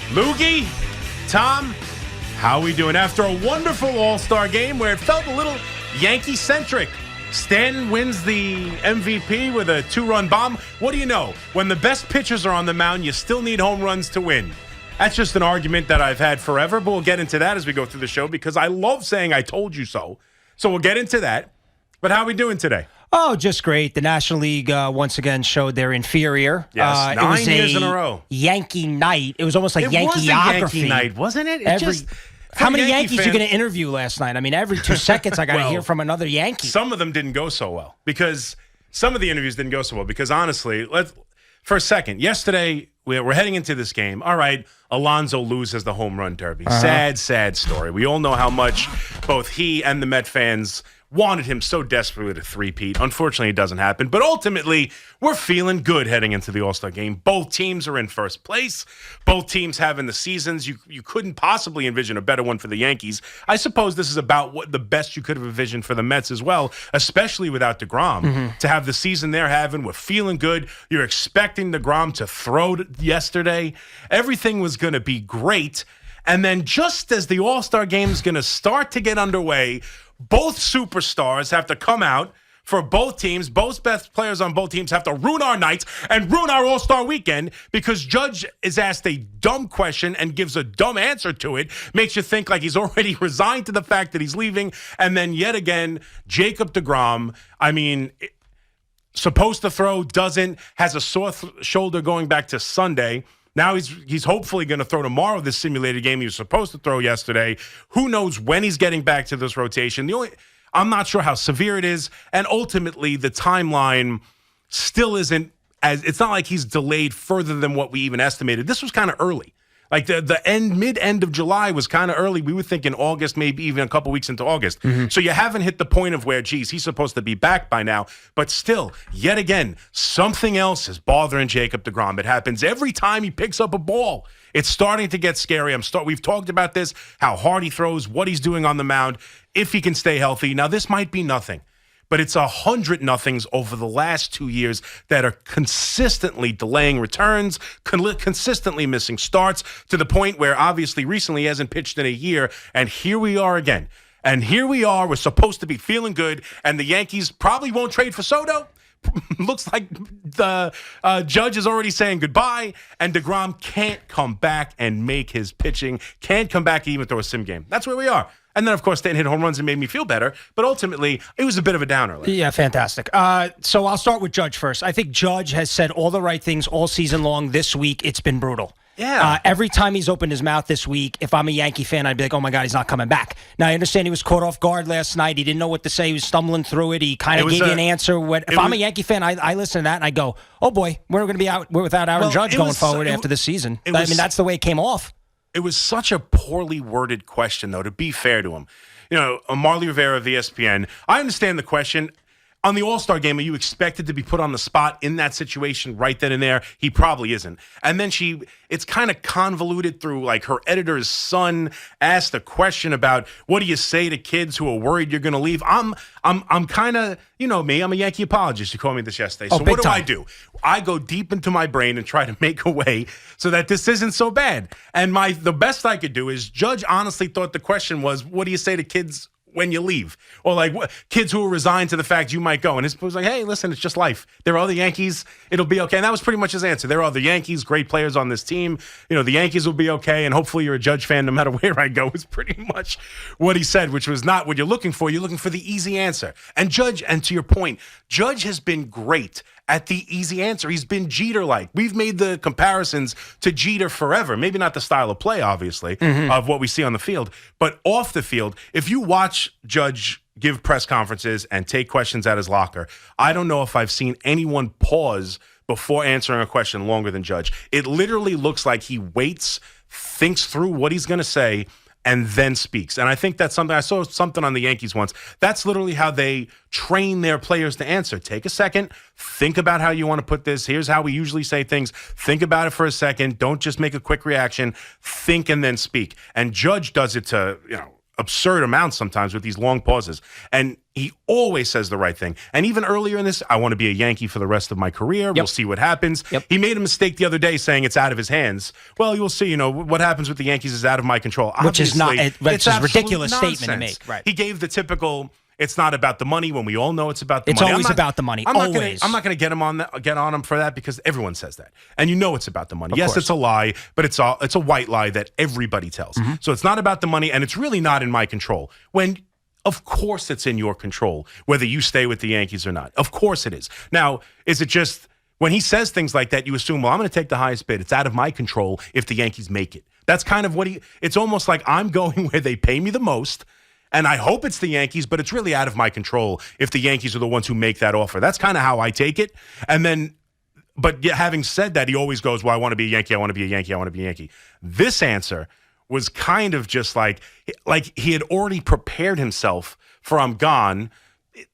Loogie, Tom, how we doing? After a wonderful All-Star game where it felt a little Yankee-centric. Stanton wins the MVP with a 2-run bomb. What do you know? When the best pitchers are on the mound, you still need home runs to win. That's just an argument that I've had forever, but we'll get into that as we go through the show because I love saying I told you so. So we'll get into that. But how are we doing today? Oh, just great. The National League once again showed they're inferior. Yes, 9 years in a row. Yankee night. It was almost like Yankeeography. It was a Yankee night, wasn't it? How many Yankees you going to interview last night? I mean, every 2 seconds I got to hear from another Yankee. Some of them didn't go so well because some of the interviews didn't go so well because honestly, for a second, yesterday we're heading into this game. All right, Alonso loses the home run derby. Sad story. We all know how much both he and the Met fans wanted him so desperately to three-peat. Unfortunately, it doesn't happen. But ultimately, we're feeling good heading into the All-Star game. Both teams are in first place. Both teams having the seasons. You couldn't possibly envision a better one for the Yankees. I suppose this is about what the best you could have envisioned for the Mets as well, especially without DeGrom. To have the season they're having, we're feeling good. You're expecting DeGrom to throw yesterday. Everything was going to be great. And then just as the All-Star game is going to start to get underway, both superstars have to come out for both teams. Both best players on both teams have to ruin our nights and ruin our All-Star weekend because Judge is asked a dumb question and gives a dumb answer to it. Makes you think like he's already resigned to the fact that he's leaving. And then yet again, Jacob DeGrom, supposed to throw, doesn't, has a sore shoulder going back to Sunday. Now he's hopefully going to throw tomorrow this simulated game he was supposed to throw yesterday. Who knows when he's getting back to this rotation. I'm not sure how severe it is. And ultimately, the timeline still isn't it's not like he's delayed further than what we even estimated. This was kind of early. Like the mid-end of July was kind of early. We were thinking August, maybe even a couple weeks into August. So you haven't hit the point of where, geez, he's supposed to be back by now. But still, yet again, something else is bothering Jacob DeGrom. It happens every time he picks up a ball. It's starting to get scary. We've talked about this, how hard he throws, what he's doing on the mound, if he can stay healthy. Now, this might be nothing. But it's 100 nothings over the last 2 years that are consistently delaying returns, consistently missing starts, to the point where obviously recently he hasn't pitched in a year. And here we are again. And here we are. We're supposed to be feeling good. And the Yankees probably won't trade for Soto. Looks like the Judge is already saying goodbye. And DeGrom can't come back and make his pitching. Can't come back and even throw a sim game. That's where we are. And then, of course, Stanton hit home runs and made me feel better. But ultimately, it was a bit of a downer. Yeah, fantastic. So I'll start with Judge first. I think Judge has said all the right things all season long. This week, it's been brutal. Yeah. Every time he's opened his mouth this week, if I'm a Yankee fan, I'd be like, oh, my God, he's not coming back. Now, I understand he was caught off guard last night. He didn't know what to say. He was stumbling through it. He kind of gave you an answer. If I'm a Yankee fan, I listen to that and I go, oh, boy, we're going to be out without Aaron Judge going forward after this season. That's the way it came off. It was such a poorly worded question, though, to be fair to him. Marley Rivera of ESPN, I understand the question. On the All-Star game, are you expected to be put on the spot in that situation right then and there? He probably isn't. And then it's kind of convoluted through, like, her editor's son asked a question about what do you say to kids who are worried you're going to leave? I'm kind of, you know me, I'm a Yankee apologist. You called me this yesterday. So what do? I go deep into my brain and try to make a way so that this isn't so bad. And the best I could do is Judge honestly thought the question was, what do you say to kids when you leave? Or like kids who are resigned to the fact you might go. And his was like, hey, listen, it's just life. There are other Yankees. It'll be okay. And that was pretty much his answer. There are other Yankees, great players on this team. The Yankees will be okay. And hopefully you're a Judge fan no matter where I go is pretty much what he said, which was not what you're looking for. You're looking for the easy answer. And to your point, Judge has been great at the easy answer. He's been Jeter-like. We've made the comparisons to Jeter forever. Maybe not the style of play, obviously, of what we see on the field. But off the field, if you watch Judge give press conferences and take questions at his locker, I don't know if I've seen anyone pause before answering a question longer than Judge. It literally looks like he waits, thinks through what he's going to say, and then speaks. And I think that's something, I saw something on the Yankees once. That's literally how they train their players to answer. Take a second, think about how you want to put this. Here's how we usually say things. Think about it for a second. Don't just make a quick reaction. Think and then speak. And Judge does it to, absurd amounts sometimes with these long pauses. And he always says the right thing. And even earlier in this, I want to be a Yankee for the rest of my career. Yep. We'll see what happens. Yep. He made a mistake the other day saying it's out of his hands. Well, you'll see. What happens with the Yankees is out of my control. Which is not. It's a ridiculous nonsense. statement to make. Right. He gave the typical. It's not about the money when we all know it's about the money. It's always about the money. Always. I'm not going to get on him for that because everyone says that, and it's about the money. Yes, it's a lie, but it's a white lie that everybody tells. Mm-hmm. So it's not about the money, and it's really not in my control. When of course it's in your control whether you stay with the Yankees or not. Of course it is. Now, is it just when he says things like that, you assume, well, I'm going to take the highest bid. It's out of my control if the Yankees make it. That's kind of what it's almost like I'm going where they pay me the most. And I hope it's the Yankees, but it's really out of my control if the Yankees are the ones who make that offer. That's kind of how I take it. And then, but having said that, he always goes, well, I want to be a Yankee, I want to be a Yankee, I want to be a Yankee. This answer was kind of just like he had already prepared himself for I'm gone.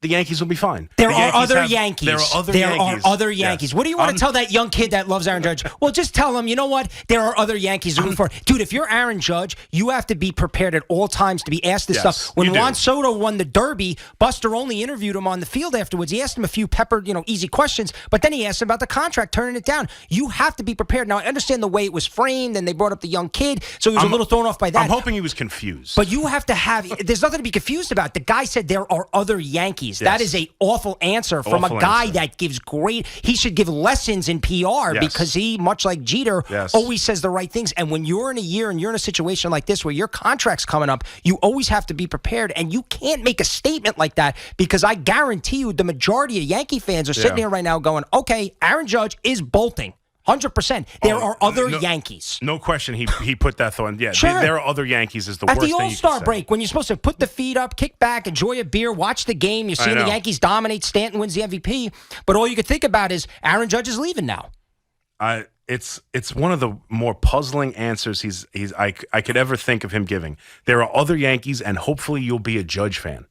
The Yankees will be fine. There are other Yankees. There are other Yankees. Yes. What do you want to tell that young kid that loves Aaron Judge? Well, just tell him, you know what? There are other Yankees rooting for. Dude, if you're Aaron Judge, you have to be prepared at all times to be asked this stuff. When Juan Soto won the Derby, Buster Olney interviewed him on the field afterwards. He asked him a few peppered, easy questions, but then he asked him about the contract, turning it down. You have to be prepared. Now, I understand the way it was framed, and they brought up the young kid, so he was a little thrown off by that. I'm hoping he was confused. But you have to there's nothing to be confused about. The guy said there are other Yankees. Yes. That is a awful answer from a guy that gives he should give lessons in PR because he, much like Jeter, always says the right things. And when you're in a year and you're in a situation like this where your contract's coming up, you always have to be prepared. And you can't make a statement like that because I guarantee you the majority of Yankee fans are sitting here right now going, okay, Aaron Judge is bolting. 100%. There are other Yankees. No question he put that thought in. Yeah, sure. There are other Yankees is the worst thing thing you can say. At the All-Star break, when you're supposed to put the feet up, kick back, enjoy a beer, watch the game, you're seeing the Yankees dominate, Stanton wins the MVP, but all you could think about is Aaron Judge is leaving now. It's one of the more puzzling answers I could ever think of him giving. There are other Yankees, and hopefully you'll be a Judge fan.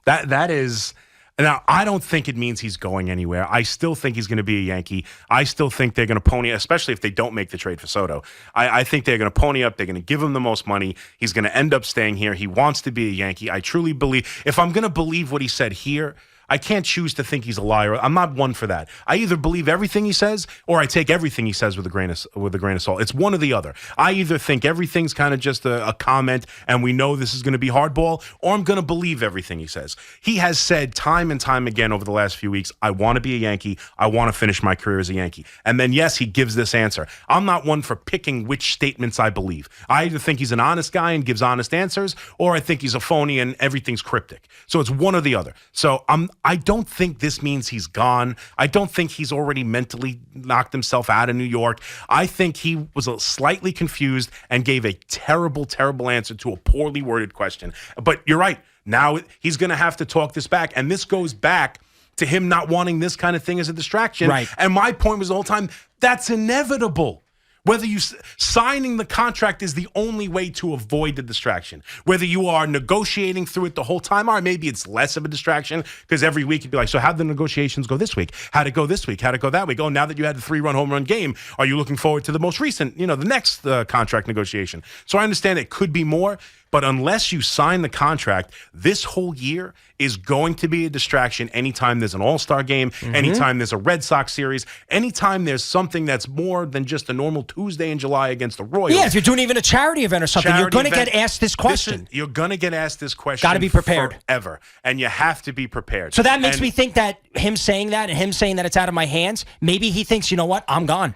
That is... Now, I don't think it means he's going anywhere. I still think he's going to be a Yankee. I still think they're going to pony, especially if they don't make the trade for Soto. I think they're going to pony up. They're going to give him the most money. He's going to end up staying here. He wants to be a Yankee. I truly believe, if I'm going to believe what he said here, I can't choose to think he's a liar. I'm not one for that. I either believe everything he says or I take everything he says with a grain of salt. It's one or the other. I either think everything's kind of just a comment and we know this is going to be hardball, or I'm going to believe everything he says. He has said time and time again over the last few weeks, I want to be a Yankee. I want to finish my career as a Yankee. And then, yes, he gives this answer. I'm not one for picking which statements I believe. I either think he's an honest guy and gives honest answers, or I think he's a phony and everything's cryptic. So it's one or the other. So I don't think this means he's gone. I don't think he's already mentally knocked himself out of New York. I think he was slightly confused and gave a terrible, terrible answer to a poorly worded question. But you're right. Now he's going to have to talk this back. And this goes back to him not wanting this kind of thing as a distraction. Right. And my point was the whole time, that's inevitable. Whether you signing the contract is the only way to avoid the distraction. Whether you are negotiating through it the whole time, or maybe it's less of a distraction because every week you'd be like, so how'd the negotiations go this week? How'd it go this week? How'd it go that week? Oh, now that you had the 3-run home run game, are you looking forward to the most recent, the next contract negotiation? So I understand it could be more, but unless you sign the contract, this whole year is going to be a distraction anytime there's an All-Star game, anytime there's a Red Sox series, anytime there's something that's more than just a normal Tuesday in July against the Royals. Yeah, if you're doing even a charity event or something, you're going to get asked this question. You're going to get asked this question. Got to be prepared. Forever. And you have to be prepared. So that makes me think that him saying that and him saying that it's out of my hands, maybe he thinks, you know what, I'm gone.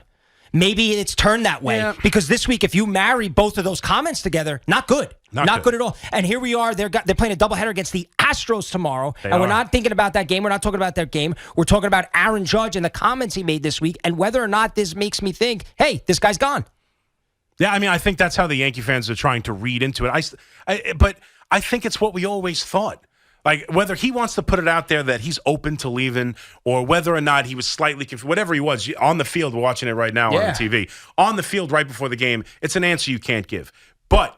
Maybe it's turned that way because this week, if you marry both of those comments together, not good. Not good at all. And here we are. They're playing a doubleheader against the Astros tomorrow. We're not thinking about that game. We're not talking about that game. We're talking about Aaron Judge and the comments he made this week and whether or not this makes me think, hey, this guy's gone. Yeah, I mean, I think that's how the Yankee fans are trying to read into it. But I think it's what we always thought. Like, whether he wants to put it out there that he's open to leaving or whether or not he was slightly confused, whatever he was, on the field, we're watching it right now on the TV, on the field right before the game, it's an answer you can't give. But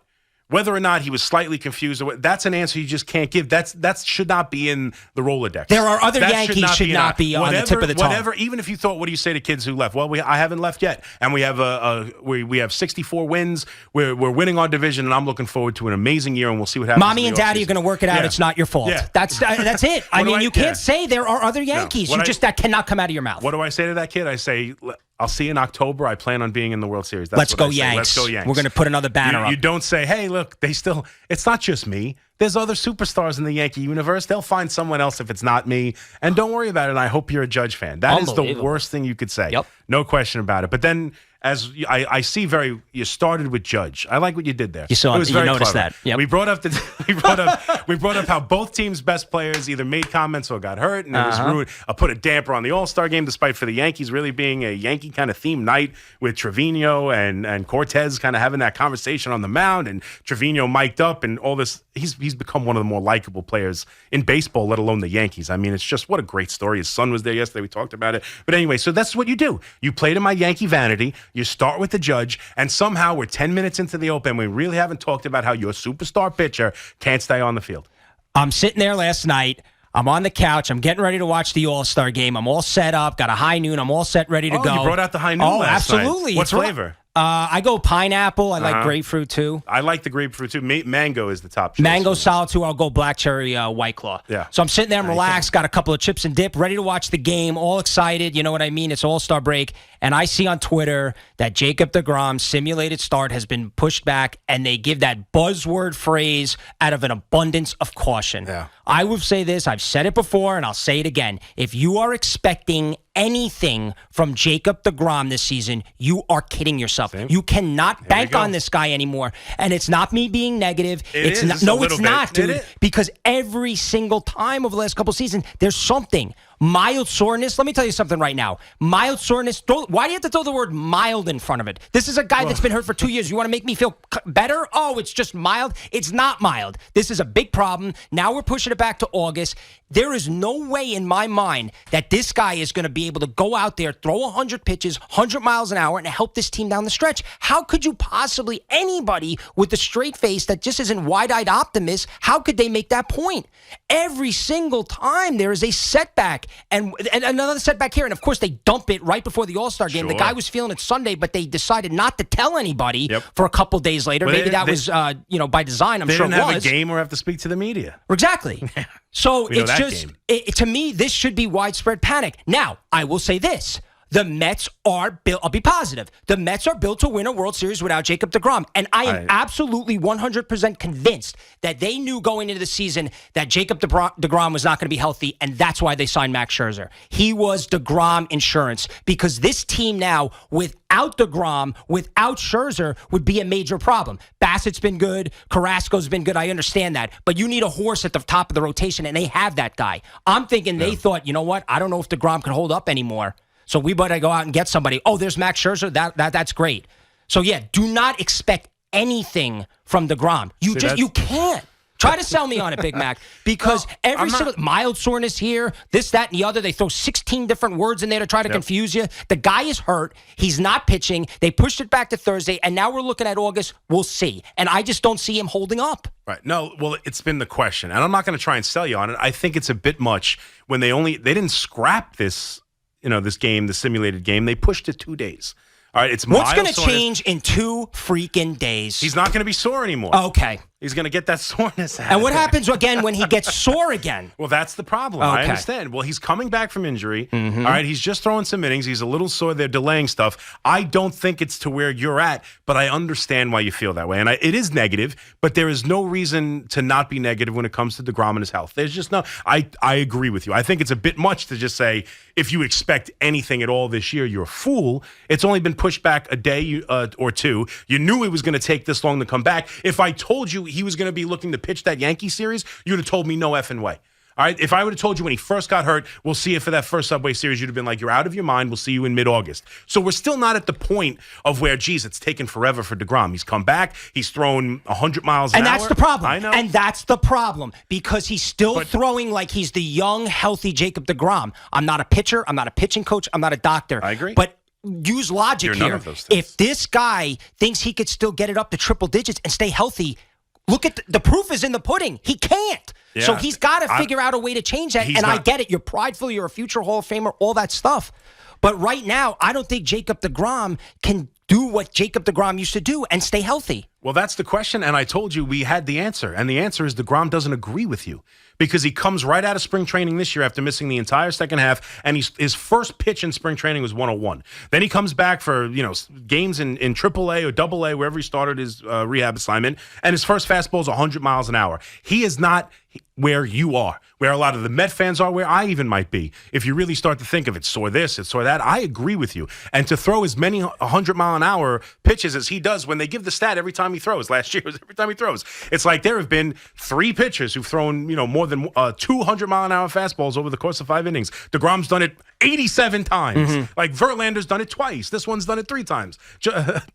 Whether or not he was slightly confused, that's an answer you just can't give. That should not be in the Rolodex. There are other Yankees should not be on the tip of the tongue. Whatever, even if you thought, what do you say to kids who left? Well, I haven't left yet, and we have 64 wins. We're winning our division, and I'm looking forward to an amazing year, and we'll see what happens. Mommy and Daddy are going to work it out. It's not your fault. Yeah. That's it. I mean, you can't say there are other Yankees. No. That cannot come out of your mouth. What do I say to that kid? I say, I'll see you in October. I plan on being in the World Series. Let's go Yanks. Let's go Yanks. We're going to put another banner up. You don't say, hey, look, it's not just me. There's other superstars in the Yankee universe. They'll find someone else if it's not me. And don't worry about it. And I hope you're a Judge fan. That is the worst thing you could say. Yep. No question about it. But then, as I see, you started with Judge. I like what you did there. You noticed that. Yep. We brought up how both teams' best players either made comments or got hurt, and it was rude. I put a damper on the All-Star game, despite for the Yankees really being a Yankee kind of themed night with Trevino and Cortez kind of having that conversation on the mound, and Trevino mic'd up and all this. He's become one of the more likable players in baseball, let alone the Yankees. I mean, it's just what a great story. His son was there yesterday. We talked about it. But anyway, so that's what you do. You play to my Yankee vanity. You start with the Judge, and somehow we're 10 minutes into the open. We really haven't talked about how your superstar pitcher can't stay on the field. I'm sitting there last night. I'm on the couch. I'm getting ready to watch the All-Star game. I'm all set up. Got a high noon. I'm all set, ready to go. You brought out the high noon last absolutely. night. What flavor? I go pineapple. I like grapefruit, too. I like the grapefruit, too. Mango is the top choice. Mango solid, too. I'll go black cherry White Claw. Yeah. So I'm sitting there, I'm relaxed, got a couple of chips and dip, ready to watch the game, all excited. You know what I mean? It's All-Star break. And I see on Twitter that Jacob DeGrom's simulated start has been pushed back, and they give that buzzword phrase out of an abundance of caution. Yeah. I will say this. I've said it before, and I'll say it again. If you are expecting anything from Jacob DeGrom this season, you are kidding yourself. You cannot bank on this guy anymore. And it's not me being negative. It's not, dude. Because every single time over the last couple seasons, there's something. Mild soreness. Let me tell you something right now. Mild soreness. Why do you have to throw the word mild in front of it? This is a guy that's been hurt for 2 years. You want to make me feel better? Oh, it's just mild. It's not mild. This is a big problem. Now we're pushing it back to August. There is no way in my mind that this guy is going to be able to go out there, throw 100 pitches, 100 miles an hour, and help this team down the stretch. How could you possibly, anybody with a straight face that just isn't wide-eyed optimist, how could they make that point? Every single time there is a setback. And another setback here. And, of course, they dump it right before the All-Star game. Sure. The guy was feeling it Sunday, but they decided not to tell anybody for a couple days later. Well, maybe that was by design. I'm sure it was. They didn't have a game or have to speak to the media. Exactly. So it's just, to me, this should be widespread panic. Now, I will say this. The Mets are built, I'll be positive, the Mets are built to win a World Series without Jacob DeGrom. And I am absolutely 100% convinced that they knew going into the season that Jacob DeGrom was not going to be healthy, and that's why they signed Max Scherzer. He was DeGrom insurance, because this team now, without DeGrom, without Scherzer, would be a major problem. Bassett's been good. Carrasco's been good. I understand that. But you need a horse at the top of the rotation, and they have that guy. I'm thinking they thought, you know what? I don't know if DeGrom can hold up anymore. So we better go out and get somebody. Oh, there's Max Scherzer. That's great. So, yeah, do not expect anything from DeGrom. You can't. Try to sell me on it, Big Mac, because every single mild soreness here, this, that, and the other, they throw 16 different words in there to try to confuse you. The guy is hurt. He's not pitching. They pushed it back to Thursday, and now we're looking at August. We'll see. And I just don't see him holding up. Right. No, well, it's been the question, and I'm not going to try and sell you on it. I think it's a bit much when they didn't scrap this. This game, the simulated game, they pushed it 2 days. All right, it's what's going to change in 2 freaking days? He's not going to be sore anymore. Okay. He's going to get that soreness out. And what happens again when he gets sore again? Well, that's the problem. Okay. I understand. Well, he's coming back from injury. Mm-hmm. All right, he's just throwing some innings. He's a little sore. They're delaying stuff. I don't think it's to where you're at, but I understand why you feel that way. And it is negative, but there is no reason to not be negative when it comes to DeGrom and his health. There's just no. I agree with you. I think it's a bit much to just say if you expect anything at all this year, you're a fool. It's only been pushed back a day or two. You knew it was going to take this long to come back. If I told you he was going to be looking to pitch that Yankee series, you'd have told me no effing way. All right? If I would have told you when he first got hurt, we'll see you for that first Subway Series, you'd have been like, you're out of your mind. We'll see you in mid-August. So we're still not at the point of where, geez, it's taken forever for DeGrom. He's come back. He's thrown 100 miles an hour. And that's the problem. I know. And that's the problem, because he's still throwing like he's the young, healthy Jacob DeGrom. I'm not a pitcher. I'm not a pitching coach. I'm not a doctor. I agree. But use logic You're here. none of those things. If this guy thinks he could still get it up to triple digits and stay healthy, Look at the proof is in the pudding. He can't. Yeah. So he's got to figure out a way to change that. And I get it. You're prideful. You're a future Hall of Famer, all that stuff. But right now, I don't think Jacob DeGrom can do what Jacob DeGrom used to do and stay healthy. Well, that's the question, and I told you we had the answer. And the answer is DeGrom doesn't agree with you because he comes right out of spring training this year after missing the entire second half, and his first pitch in spring training was 101. Then he comes back for games in AAA or AA, wherever he started his rehab assignment, and his first fastball is 100 miles an hour. He is not where you are, where a lot of the Met fans are, where I even might be. If you really start to think of it, saw this, it saw that, I agree with you. And to throw as many 100-mile-an-hour pitches as he does when they give the stat every time he throws. Last year was every time he throws. It's like there have been 3 pitchers who've thrown, more than 200-mile-an-hour fastballs over the course of 5 innings. DeGrom's done it 87 times. Like Verlander's done it twice. This one's done it 3 times.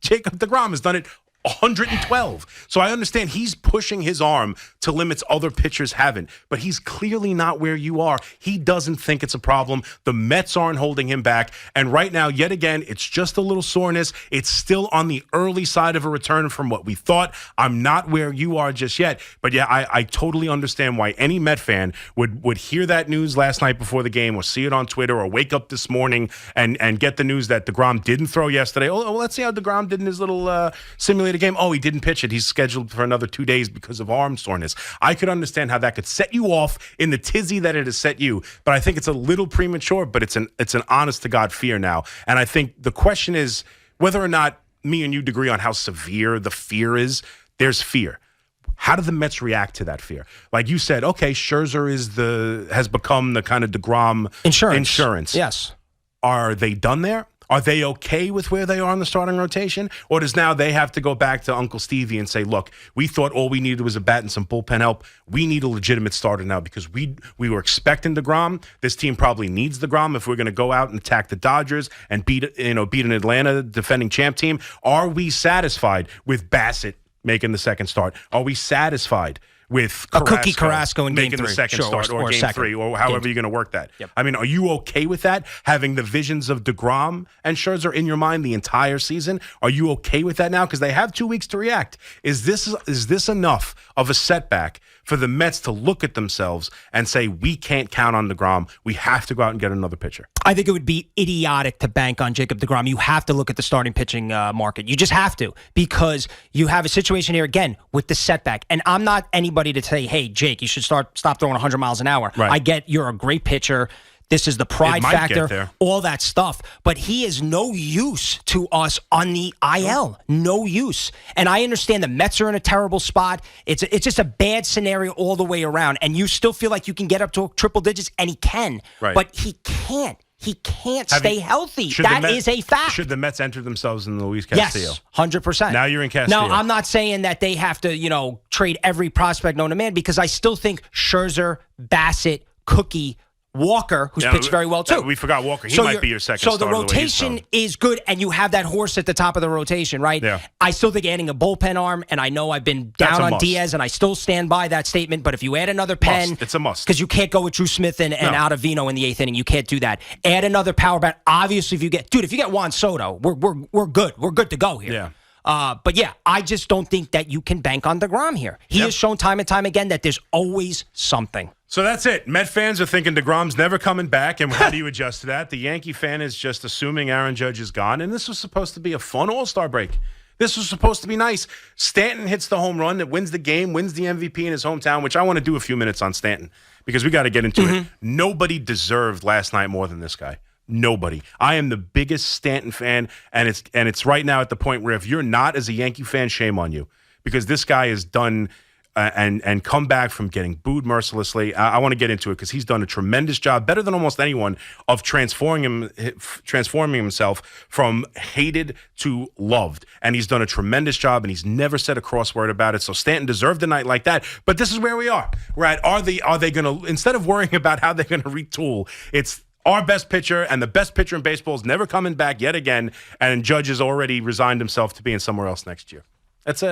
Jacob DeGrom has done it 112. So I understand he's pushing his arm to limits other pitchers haven't, but he's clearly not where you are. He doesn't think it's a problem. The Mets aren't holding him back. And right now, yet again, it's just a little soreness. It's still on the early side of a return from what we thought. I'm not where you are just yet. But yeah, I totally understand why any Met fan would hear that news last night before the game or see it on Twitter or wake up this morning and get the news that DeGrom didn't throw yesterday. Oh, let's see how DeGrom did in his little simulated game. Oh, he didn't pitch it. He's scheduled for another 2 days because of arm soreness. I could understand how that could set you off in the tizzy that it has set you, but I think it's a little premature, but it's an honest to God fear now. And I think the question is whether or not me and you agree on how severe the fear is. There's fear. How do the Mets react to that fear? Like you said, okay, Scherzer has become the kind of DeGrom insurance. Yes. Are they done there? Are they okay with where they are in the starting rotation? Or does now they have to go back to Uncle Stevie and say, look, we thought all we needed was a bat and some bullpen help. We need a legitimate starter now because we were expecting DeGrom. This team probably needs DeGrom if we're going to go out and attack the Dodgers and beat an Atlanta defending champ team. Are we satisfied with Bassett making the second start? Are we satisfied with Carrasco in making game 3. the second start or game 3 or however you're going to work that? Yep. I mean, are you okay with that? Having the visions of DeGrom and Scherzer in your mind the entire season? Are you okay with that now? Because they have 2 weeks to react. Is this enough of a setback for the Mets to look at themselves and say, we can't count on DeGrom. We have to go out and get another pitcher? I think it would be idiotic to bank on Jacob DeGrom. You have to look at the starting pitching market. You just have to, because you have a situation here, again, with the setback. And I'm not anybody to say, hey, Jake, you should stop throwing 100 miles an hour. Right. I get you're a great pitcher. This is the pride factor, all that stuff. But he is no use to us on the IL. No use. And I understand the Mets are in a terrible spot. It's just a bad scenario all the way around. And you still feel like you can get up to triple digits, and he can. Right. But he can't. He can't stay healthy. That is a fact. Should the Mets enter themselves in Luis Castillo? Yes, 100%. Now you're in Castillo. No, I'm not saying that they have to, trade every prospect known to man, because I still think Scherzer, Bassett, Cookie, Walker, who's pitched very well too. We forgot Walker. He might be your second starter. So the rotation is good, and you have that horse at the top of the rotation, right? Yeah. I still think adding a bullpen arm, and I know I've been down on Diaz, and I still stand by that statement, but if you add another pen... It's a must. Because you can't go with Drew Smith and Ottavino in the 8th inning. You can't do that. Add another power bat. Obviously, if you get Juan Soto, we're good. We're good to go here. Yeah. But yeah, I just don't think that you can bank on DeGrom here. He has shown time and time again that there's always something. So that's it. Met fans are thinking DeGrom's never coming back, and how do you adjust to that? The Yankee fan is just assuming Aaron Judge is gone, and this was supposed to be a fun All-Star break. This was supposed to be nice. Stanton hits the home run that wins the game, wins the MVP in his hometown, which I want to do a few minutes on Stanton because we got to get into it. Nobody deserved last night more than this guy. Nobody. I am the biggest Stanton fan, and it's right now at the point where if you're not as a Yankee fan, shame on you, because this guy has done and come back from getting booed mercilessly. I want to get into it because he's done a tremendous job, better than almost anyone, of transforming himself from hated to loved. And he's done a tremendous job, and he's never said a cross word about it. So Stanton deserved a night like that. But this is where we are. We're at, are they going to, instead of worrying about how they're going to retool, it's our best pitcher, and the best pitcher in baseball is never coming back yet again, and Judge has already resigned himself to being somewhere else next year. It's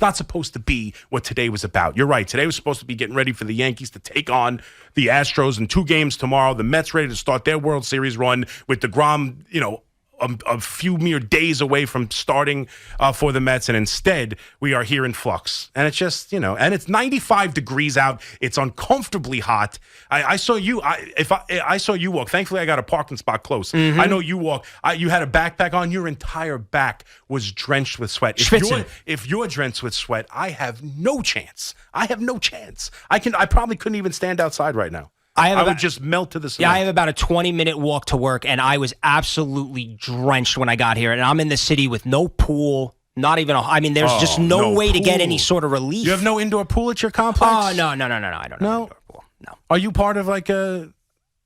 not supposed to be what today was about. You're right. Today was supposed to be getting ready for the Yankees to take on the Astros in 2 games tomorrow. The Mets ready to start their World Series run with DeGrom, a few mere days away from starting for the Mets, and instead we are here in flux. And it's just, and it's 95 degrees out. It's uncomfortably hot. I saw you. I saw you walk. Thankfully, I got a parking spot close. I know you walk. You had a backpack on. Your entire back was drenched with sweat. If you're drenched with sweat, I have no chance. I probably couldn't even stand outside right now. I would just melt to the cement. Yeah, I have about a 20-minute walk to work, and I was absolutely drenched when I got here. And I'm in the city with no pool, not even there's just no way to get any sort of relief. You have no indoor pool at your complex? Oh, no. I don't have an indoor pool. No. Are you part of like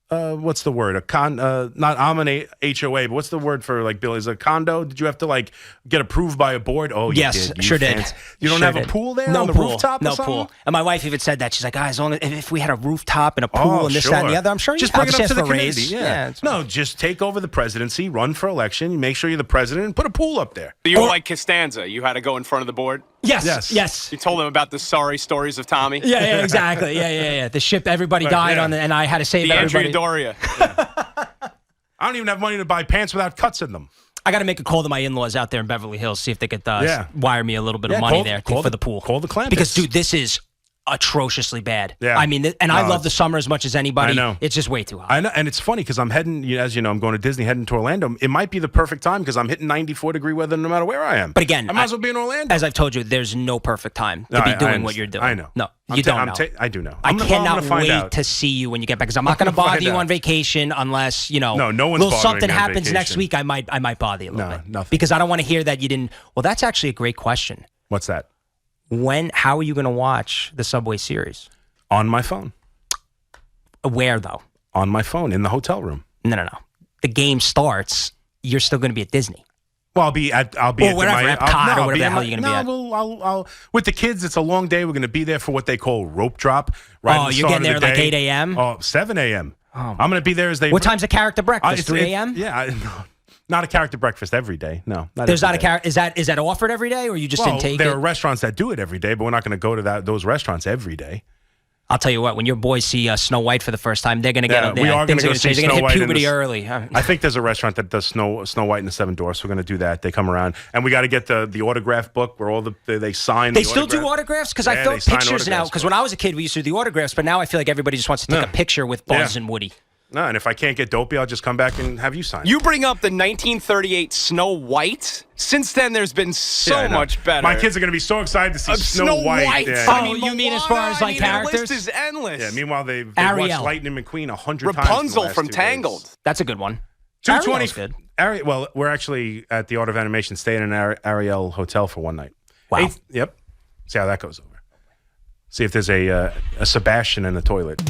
what's the word? Not HOA, but what's the word for like Billy's a condo? Did you have to like get approved by a board? Oh, yes, you did. Sure did. You don't have a pool there on the rooftop? No pool. And my wife even said that. She's like, guys, if we had a rooftop and a pool and this, that, and the other, I'm sure just I'll bring it up to the community. Yeah. No, just take over the presidency, run for election, make sure you're the president, and put a pool up there. So you were like Costanza. You had to go in front of the board? Yes. You told them about the sorry stories of Tommy? Yeah, exactly. Yeah. The ship, everybody died on, and I had to save everybody. Andrea Doria. I don't even have money to buy pants without cuts in them. I got to make a call to my in-laws out there in Beverly Hills, see if they could wire me a little bit of money for the pool. Call the Clampets. Because, dude, this is atrociously bad. Yeah. I mean, I love the summer as much as anybody. I know. It's just way too hot. I know, and it's funny because I'm heading, as you know, I'm going to Disney, heading to Orlando. It might be the perfect time because I'm hitting 94-degree weather no matter where I am. But again, I might as well be in Orlando. As I've told you, there's no perfect time to be doing what you're doing. I know. No, you don't know. I do know. I cannot wait to see you when you get back because I'm not going to bother you on vacation unless, no one's little something me on happens vacation. Next week. I might bother you a little bit. Nothing. Because I don't want to hear that you didn't. Well, that's actually a great question. What's that? How are you going to watch the Subway Series? On my phone. Where, though? On my phone, in the hotel room. No. The game starts. You're still going to be at Disney. Well, I'll be at Epcot or whatever the hell you're going to be at. I'll with the kids, it's a long day. We're going to be there for what they call rope drop. Right you're getting there at like 8 a.m.? 7 a.m. I'm going to be there as they... What time's a character breakfast? 3 a.m.? Yeah, not a character breakfast every day. No, there's not a character. Is that offered every day, or you just didn't take it? There are restaurants that do it every day, but we're not going to go to those restaurants every day. I'll tell you what, when your boys see Snow White for the first time, they're going to get we are going to go see They're going to hit puberty early. I think there's a restaurant that does Snow White and the Seven Dwarfs. We're going to do that. They come around. And we got to get the autograph book where all they sign They still do autographs? Because I felt pictures now. Because when I was a kid, we used to do the autographs, but now I feel like everybody just wants to take a picture with Buzz and Woody. No, and if I can't get Dopey, I'll just come back and have you sign. You bring up the 1938 Snow White. Since then, there's been so much better. My kids are going to be so excited to see Snow White. Yeah. Oh, you mean as far as like characters? The list is endless. Yeah. Meanwhile, they've watched Lightning McQueen 100 times. Rapunzel from Tangled. Days. That's a good one. 220. Well, we're actually at the Art of Animation, staying in an Ariel hotel for one night. Wow. Yep. See how that goes over. See if there's a Sebastian in the toilet.